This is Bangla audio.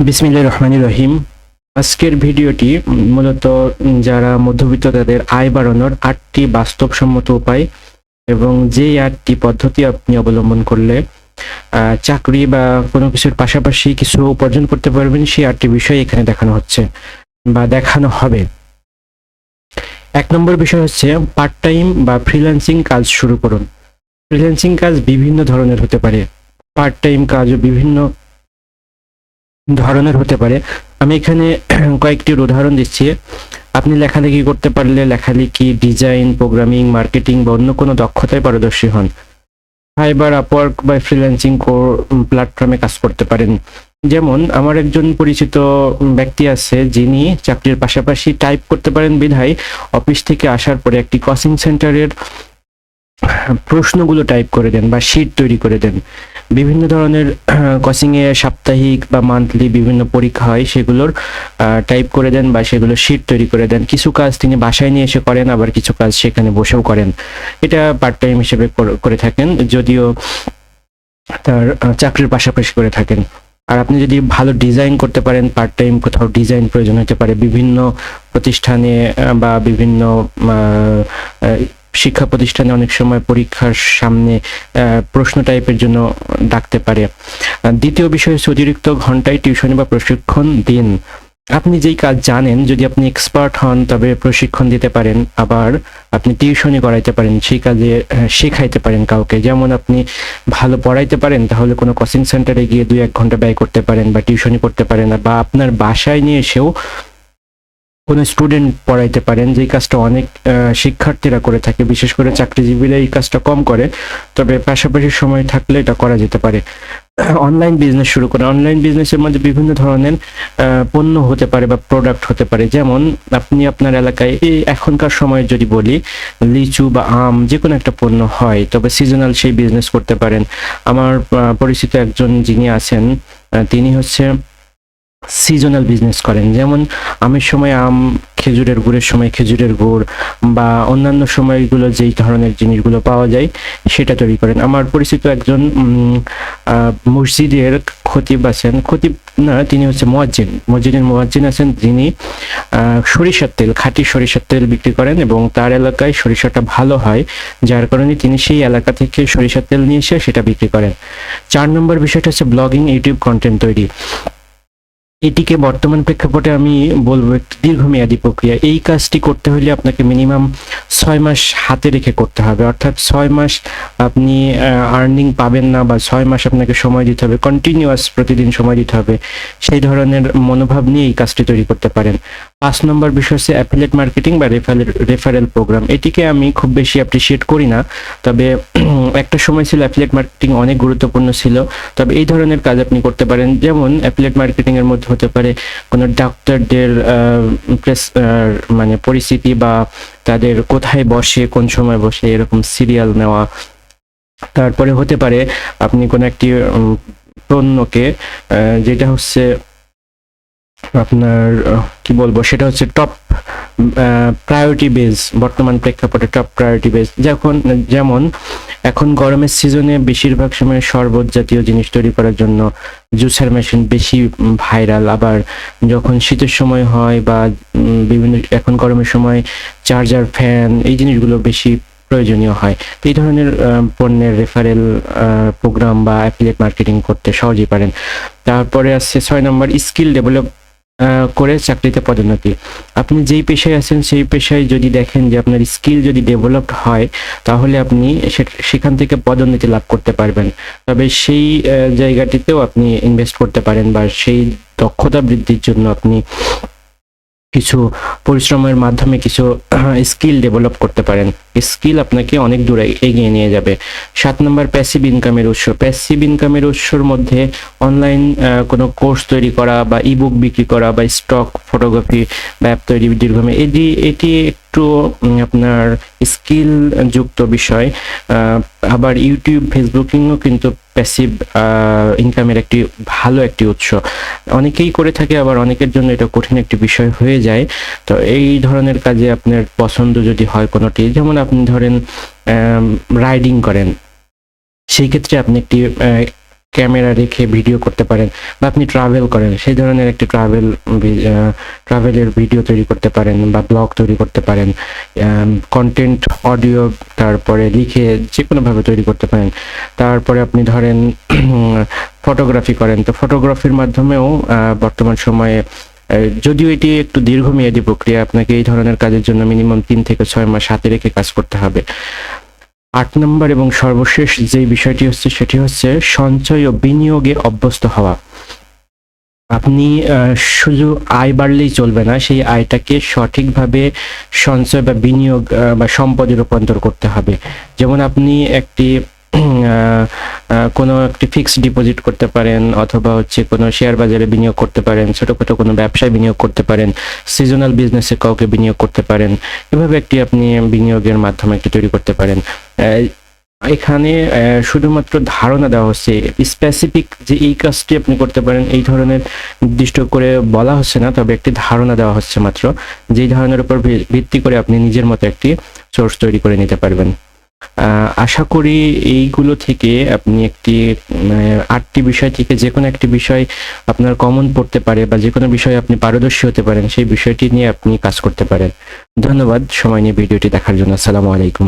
বিসমিল্লাহির রহমানির রহিম। আজকের ভিডিওটি মূলত যারা মধ্যবিত্ত তাদের আয় বাড়ানোর ৮টি বাস্তবসম্মত উপায় এবং যেই ৮টি পদ্ধতি আপনি অবলম্বন করলে চাকরি বা কোনো কিছুর পাশাপাশি কিছু উপার্জন করতে পারবেন, সেই ৮টি বিষয় এখানে দেখানো হচ্ছে বা দেখানো হবে। ১ নম্বর বিষয় হচ্ছে পার্ট টাইম বা ফ্রিল্যান্সিং কাজ শুরু করুন। ফ্রিল্যান্সিং কাজ বিভিন্ন ধরনের হতে পারে, পার্ট টাইম কাজও বিভিন্ন ধরনের হতে পারে। আমি এখানে কয়েকটির উদাহরণ দিচ্ছি। আপনি লেখালেখি করতে পারলে লেখালেখি, ডিজাইন, প্রোগ্রামিং, মার্কেটিং বা অন্য কোনো দক্ষতায় পারদর্শী হন। ফাইবার, আপওয়ার্ক বা ফ্রিল্যান্সিং প্ল্যাটফর্মে কাজ করতে পারেন। যেমন আমার একজন পরিচিত ব্যক্তি আছে যিনি চাকরির পাশাপাশি টাইপ করতে পারেন বিধায় অফিস থেকে আসার পরে একটি কোচিং সেন্টারের প্রশ্নগুলো টাইপ করে দেন বা শিট তৈরি করে দেন। বিভিন্ন ধরনের কোচিংয়ে সাপ্তাহিক বা মান্থলি বিভিন্ন পরীক্ষা হয়, সেগুলোর টাইপ করে দেন বা সেগুলো শিট তৈরি করে দেন। কিছু কাজ তিনি বাসায় নিয়ে এসে করেন, আবার কিছু কাজ সেখানে বসেও করেন। এটা পার্ট টাইম হিসেবে করে থাকেন, যদিও তার চাকরির পাশাপাশি করে থাকেন। আর আপনি যদি ভালো ডিজাইন করতে পারেন, পার্ট টাইম কোথাও ডিজাইন প্রয়োজন হতে পারে, বিভিন্ন প্রতিষ্ঠানে বা বিভিন্ন শিক্ষা প্রতিষ্ঠানে অনেক সময় পরীক্ষার সামনে প্রশ্ন টাইপের জন্য ডাকতে পারে। দ্বিতীয় বিষয় হচ্ছে অতিরিক্ত ঘন্টায় টিউশনি বা প্রশিক্ষণ দিন। আপনি যেই কাজ জানেন, যদি আপনি এক্সপার্ট হন তবে প্রশিক্ষণ দিতে পারেন, আবার আপনি টিউশনি করাইতে পারেন, সেই কাজে শেখাইতে পারেন কাউকে। যেমন আপনি ভালো পড়াইতে পারেন, তাহলে কোনো কোচিং সেন্টারে গিয়ে ২-১ ঘন্টা ব্যয় করতে পারেন বা টিউশনি করতে পারেন, বা আপনার বাসায় নিয়ে এসেও কোনো স্টুডেন্ট পড়াইতে পারেন, যেই কাজটা অনেক শিক্ষার্থীরা করে থাকে। বিশেষ করে চাকরিজীবীরা এই কাজটা কম করে, তবে পাশাপাশি সময় থাকলে এটা করা যেতে পারে। অনলাইন বিজনেস শুরু করে। অনলাইন বিজনেসের মধ্যে বিভিন্ন ধরনের পণ্য হতে পারে বা প্রোডাক্ট হতে পারে। যেমন আপনি আপনার এলাকায় এখনকার সময়ে যদি বলি, লিচু বা আম যে কোনো একটা পণ্য হয়, তবে সিজনাল সেই বিজনেস করতে পারেন। আমার পরিচিত একজন যিনি আছেন, তিনি হচ্ছে সিজনাল বিজনেস করেন। যেমন আমের সময় আম, খেজুরের গুড়ের সময় খেজুরের গুড়, বা অন্যান্য সময়গুলো যেই ধরনের জিনিসগুলো পাওয়া যায় সেটা তৈরি করেন। আমার পরিচিত একজন মসজিদের খতিব আছেন, খতিব না, তিনি হচ্ছে মসজিদের মুয়াজ্জিন আছেন, যিনি সরিষার তেল, খাঁটি সরিষার তেল বিক্রি করেন এবং তার এলাকায় সরিষাটা ভালো হয়, যার কারণে তিনি সেই এলাকা থেকে সরিষার তেল নিয়ে এসে সেটা বিক্রি করেন। ৪ নম্বর বিষয়টা হচ্ছে ব্লগিং, ইউটিউব কন্টেন্ট তৈরি। এটিকে বর্তমান প্রেক্ষাপটে আমি বলবো একটি দীর্ঘমেয়াদী প্রক্রিয়া। এই কাজটি করতে হলে আপনাকে মিনিমাম ৬ মাস হাতে রেখে করতে হবে, অর্থাৎ ৬ মাস আপনি আর্নিং পাবেন না, বা ৬ মাস আপনাকে সময় দিতে হবে, কন্টিনিউয়াস প্রতিদিন সময় দিতে হবে। সেই ধরনের মনোভাব নিয়ে এই কাজটি তৈরি করতে পারেন। ৫ নম্বর বিষয় হচ্ছে অ্যাফিলিয়েট মার্কেটিং বা রেফারেল প্রোগ্রাম। এটিকে আমি খুব বেশি অ্যাপ্রিসিয়েট করি না, তবে একটা সময় ছিল অ্যাফিলিয়েট মার্কেটিং অনেক গুরুত্বপূর্ণ ছিল। তবে এই ধরনের কাজ আপনি করতে পারেন। যেমন অ্যাফিলিয়েট মার্কেটিং এর মধ্যে হতে পারে কোনো ডাক্তারদের মানে পরিস্থিতি বা তাদের কোথায় বসে, কোন সময় বসে, এরকম সিরিয়াল নেওয়া। তারপরে হতে পারে আপনি কোনো একটি পণ্যকে যেটা হচ্ছে আপনার কি বলবো, সেটা হচ্ছে টপ প্রায়োরিটি বেস, বর্তমান প্রেক্ষাপটে টপ প্রায়োরিটি বেস। যেমন এখন গরমের সিজনে বেশিরভাগ সময় শরবত জাতীয় জিনিস তৈরি করার জন্য জুসার মেশিন বেশি ভাইরাল। আবার যখন শীতের সময় হয় বা বিভিন্ন এখন গরমের সময় চার্জার, ফ্যান, এই জিনিসগুলো বেশি প্রয়োজনীয় হয়। এই ধরনের পণ্যের রেফারেল প্রোগ্রাম বা অ্যাফিলিয়েট মার্কেটিং করতে সহজেই পারেন। তারপরে আসছে ৬ নম্বর স্কিল ডেভেলপ করে চাকরিতে পদোন্নতি। আপনি যেই পেশায় আছেন সেই পেশায় যদি দেখেন যে আপনার স্কিল যদি ডেভেলপড হয়, তাহলে আপনি সেখান থেকে পদোন্নতি লাভ করতে পারবেন। তবে সেই জায়গাটিতেও আপনি ইনভেস্ট করতে পারেন, বা সেই দক্ষতা বৃদ্ধির জন্য আপনি কিছু পরিশ্রমের মাধ্যমে কিছু স্কিল ডেভেলপ করতে পারেন। স্কিল আপনাকে অনেক দূর এগিয়ে নিয়ে যাবে। ৭ নম্বর প্যাসিভ ইনকামের উৎস। প্যাসিভ ইনকামের উৎসর মধ্যে অনলাইন কোনো কোর্স তৈরি করা, বা ইবুক বিক্রি করা, বা স্টক ফটোগ্রাফি বা অ্যাপ তৈরি দীর্ঘমেয়াদী, এটি একটু আপনার স্কিল যুক্ত বিষয়। আবার ইউটিউব, ফেসবুকিংও কিন্তু প্যাসিভ ইনকামের একটি ভালো একটি উৎস। অনেকেই করে থাকে, আবার অনেকের জন্য এটা কঠিন একটি বিষয় হয়ে যায়। তো এই ধরনের কাজে আপনার পছন্দ যদি হয় কোনোটি, যেমন আপনি ধরেন রাইডিং করেন, সেই ক্ষেত্রে আপনি একটি ক্যামেরা রেখে ভিডিও করতে পারেন, বা আপনি ট্রাভেল করেন সেই ধরনের একটি ট্রাভেলের ভিডিও তৈরি করতে পারেন বা ব্লগ তৈরি করতে পারেন। কন্টেন্ট অডিও তারপরে লিখে যে কোনোভাবে তৈরি করতে পারেন। তারপরে আপনি ধরেন ফটোগ্রাফি করেন, তো ফটোগ্রাফির মাধ্যমেও বর্তমান সময়ে যদিও এটি একটু দীর্ঘমেয়াদী প্রক্রিয়া, আপনাকে এই ধরনের কাজের জন্য মিনিমাম 3 থেকে 6 মাস হাতে রেখে কাজ করতে হবে। 8 নম্বর এবং সর্বশেষ যে বিষয়টি হচ্ছে সেটি হচ্ছে সঞ্চয় ও বিনিয়োগে অভ্যস্ত হওয়া। আপনি শুধু আয় বাড়লেই চলবে না, সেই আয়টাকে সঠিকভাবে সঞ্চয় বা বিনিয়োগ বা সম্পদে রূপান্তর করতে হবে। যেমন আপনি একটি কোনো একটি ফিক্সড ডিপোজিট করতে পারেন, অথবা হচ্ছে কোনো শেয়ার বাজারে বিনিয়োগ করতে পারেন, ছোটখাটো কোনো ব্যবসায় বিনিয়োগ করতে পারেন, সিজনাল বিজনেসে কাউকে বিনিয়োগ করতে পারেন। এভাবে একটি আপনি বিনিয়োগের মাধ্যম একটি তৈরি করতে পারেন। এখানে শুধুমাত্র ধারণা দেওয়া হচ্ছে, স্পেসিফিক যে এই কাজটি আপনি করতে পারেন এই ধরনের নির্দিষ্ট করে বলা হচ্ছে না, তবে একটি ধারণা দেওয়া হচ্ছে মাত্র, যেই ধারণার উপর ভিত্তি করে আপনি নিজের মতো একটি সোর্স তৈরি করে নিতে পারবেন। আশা করি এইগুলো থেকে আপনি একটি 8টি বিষয় থেকে যে কোনো একটি বিষয় আপনার কমন পড়তে পারে, বা যে কোনো বিষয়ে আপনি পারদর্শী হতে পারেন, সেই বিষয়টি নিয়ে আপনি কাজ করতে পারেন। ধন্যবাদ সময় নিয়ে ভিডিওটি দেখার জন্য। আসসালামু আলাইকুম।